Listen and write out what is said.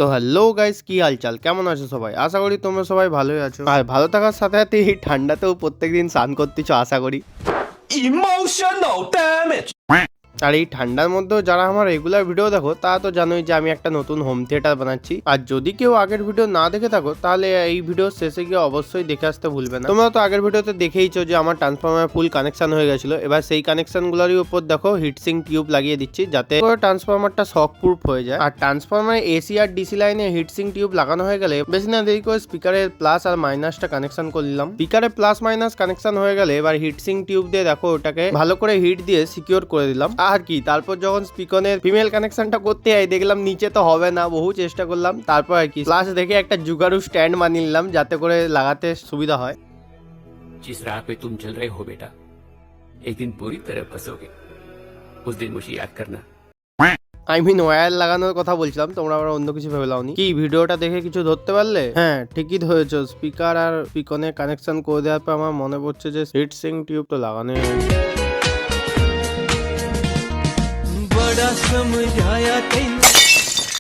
তো hello guys, কি হালচাল, কেমন আছো সবাই? আশা করি তোমরা সবাই ভালোই আছো। আর ভালো থাকার সাথে সাথে এই ঠান্ডাতেও প্রত্যেকদিন স্নান করতেছো আশা করি। Emotional damage. আর এই ঠান্ডার মধ্যেও যারা আমার রেগুলার ভিডিও দেখো তারা তো জানোই যে আমি একটা নতুন হোম থিয়েটার বানাচ্ছি। আর যদি কেউ আগের ভিডিও না দেখে থাকো তাহলে এই ভিডিও শেষে গিয়ে অবশ্যই দেখে আসতে ভুলবে না। তোমরা তো আগের ভিডিওতে দেখেইছো যে আমার ট্রান্সফরমার ফুল কানেকশন হয়ে গেছিল। এবার সেই কানেকশন গুলোরই উপর দেখো হিটসিং টিউব লাগিয়ে দিচ্ছি যাতে ট্রান্সফরমারটা শক প্রুফ হয়ে যায়। আর ট্রান্সফরমারে এসি আর ডিসি লাইনে হিটসিং টিউব লাগানো হয়ে গেলে বেশি না দেরি করে স্পিকারের প্লাস আর মাইনাসটা কানেকশন করে নিলাম। স্পিকারে প্লাস মাইনাস কানেকশন হয়ে গেলে এবার হিটসিং টিউব দিয়ে দেখো ওটাকে ভালো করে হিট দিয়ে সিকিউর করে দিলাম। আর কি, তারপর যখন স্পিকনের ফিমেল কানেকশনটা করতে যাই দেখলাম নিচে তো হবে না, বহু চেষ্টা করলাম। তারপর আর কি প্লাস দেখে একটা जुगाड़ू স্ট্যান্ড বানিয়ে নিলাম যাতে করে লাগাতে সুবিধা হয়। जिस राह पे तुम चल रहे हो बेटा, एक दिन पूरी तरह फंसोगे। उस दिन मुझे याद करना। ওয়্যার লাগানোর কথা বলছিলাম, তোমরা আবার অন্য কিছু ভেবে লাওনি। কি ভিডিওটা দেখে কিছু ধরতে পারলে? হ্যাঁ, ঠিকই ধরেছো। স্পিকার আর স্পিকনে কানেকশন করে দেওয়ার পর আমার মনে পড়ছে যে হিটসিং টিউব তো লাগানো बड़ा समझाया तेन